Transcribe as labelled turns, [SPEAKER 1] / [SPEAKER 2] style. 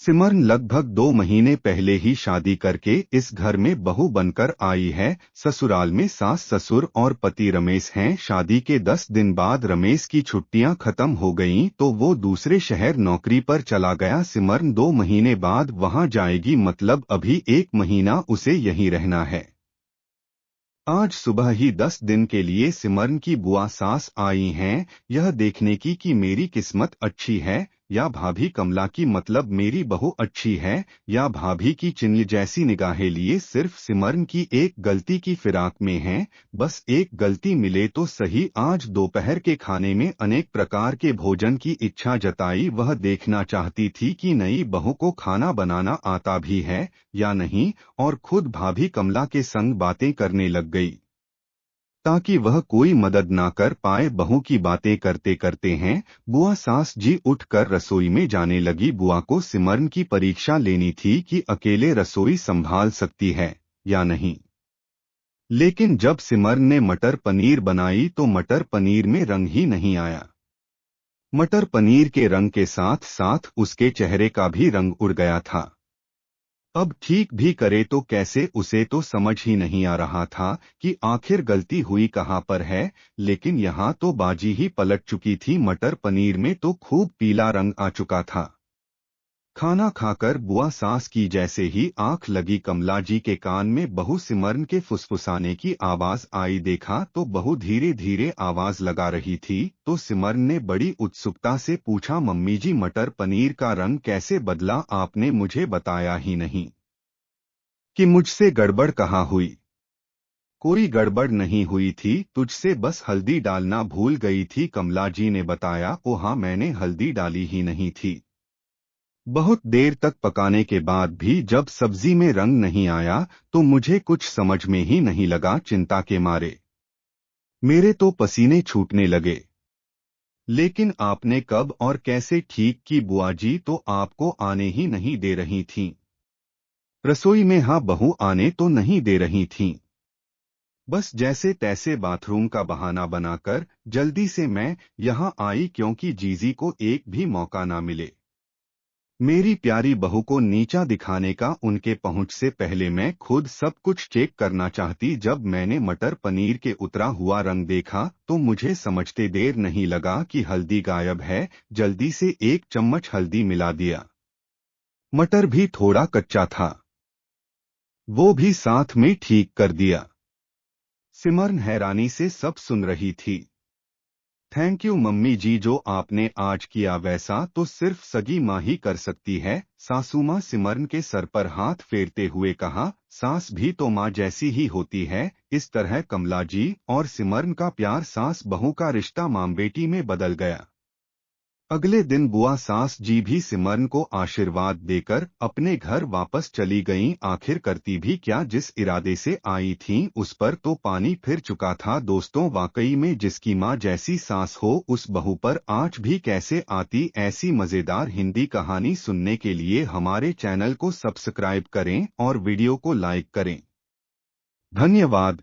[SPEAKER 1] सिमरन लगभग 2 महीने पहले ही शादी करके इस घर में बहू बनकर आई है। ससुराल में सास ससुर और पति रमेश हैं। शादी के 10 दिन बाद रमेश की छुट्टियां खत्म हो गईं तो वो दूसरे शहर नौकरी पर चला गया। सिमरन 2 महीने बाद वहां जाएगी, मतलब अभी 1 महीना उसे यहीं रहना है। आज सुबह ही 10 दिन के लिए सिमरन की बुआ सास आई हैं, यह देखने की कि मेरी किस्मत अच्छी है या भाभी कमला की, मतलब मेरी बहू अच्छी है या भाभी की चिन्ह जैसी निगाहें लिए सिर्फ सिमरन की एक गलती की फिराक में हैं। बस एक गलती मिले तो सही। आज दोपहर के खाने में अनेक प्रकार के भोजन की इच्छा जताई। वह देखना चाहती थी कि नई बहू को खाना बनाना आता भी है या नहीं, और खुद भाभी कमला के संग बातें करने लग गई ताकि वह कोई मदद ना कर पाए। बहू की बातें करते करते हैं बुआ सास जी उठकर रसोई में जाने लगी। बुआ को सिमरन की परीक्षा लेनी थी कि अकेले रसोई संभाल सकती है या नहीं। लेकिन जब सिमरन ने मटर पनीर बनाई तो मटर पनीर में रंग ही नहीं आया। मटर पनीर के रंग के साथ साथ उसके चेहरे का भी रंग उड़ गया था। अब ठीक भी करे तो कैसे, उसे तो समझ ही नहीं आ रहा था कि आखिर गलती हुई कहाँ पर है। लेकिन यहाँ तो बाजी ही पलट चुकी थी। मटर पनीर में तो खूब पीला रंग आ चुका था। खाना खाकर बुआ सास की जैसे ही आंख लगी, कमला जी के कान में बहू सिमरन के फुसफुसाने की आवाज आई। देखा तो बहू धीरे धीरे आवाज लगा रही थी। तो सिमरन ने बड़ी उत्सुकता से पूछा, मम्मी जी मटर पनीर का रंग कैसे बदला? आपने मुझे बताया ही नहीं कि मुझसे गड़बड़ कहाँ हुई। कोई गड़बड़ नहीं हुई थी, तुझसे बस हल्दी डालना भूल गई थी, कमला जी ने बताया। ओ हाँ, मैंने हल्दी डाली ही नहीं थी। बहुत देर तक पकाने के बाद भी जब सब्जी में रंग नहीं आया तो मुझे कुछ समझ में ही नहीं लगा। चिंता के मारे मेरे तो पसीने छूटने लगे। लेकिन आपने कब और कैसे ठीक की? बुआ जी तो आपको आने ही नहीं दे रही थीं। रसोई में हाँ, बहू आने तो नहीं दे रही थीं। बस जैसे तैसे बाथरूम का बहाना बनाकर जल्दी से मैं यहाँ आई क्योंकि जीजी को एक भी मौका ना मिले मेरी प्यारी बहू को नीचा दिखाने का। उनके पहुंच से पहले मैं खुद सब कुछ चेक करना चाहती। जब मैंने मटर पनीर के उतरा हुआ रंग देखा तो मुझे समझते देर नहीं लगा कि हल्दी गायब है। जल्दी से 1 चम्मच हल्दी मिला दिया। मटर भी थोड़ा कच्चा था, वो भी साथ में ठीक कर दिया। सिमरन हैरानी से सब सुन रही थी। थैंक यू मम्मी जी, जो आपने आज किया वैसा तो सिर्फ सगी माँ ही कर सकती है। सासू माँ सिमरन के सर पर हाथ फेरते हुए कहा, सास भी तो माँ जैसी ही होती है। इस तरह कमला जी और सिमरन का प्यार, सास बहू का रिश्ता माँ बेटी में बदल गया। अगले दिन बुआ सास जी भी सिमरन को आशीर्वाद देकर अपने घर वापस चली गईं। आखिर करती भी क्या, जिस इरादे से आई थीं उस पर तो पानी फिर चुका था। दोस्तों, वाकई में जिसकी माँ जैसी सास हो उस बहू पर आँच भी कैसे आती। ऐसी मजेदार हिंदी कहानी सुनने के लिए हमारे चैनल को सब्सक्राइब करें और वीडियो को लाइक करें। धन्यवाद।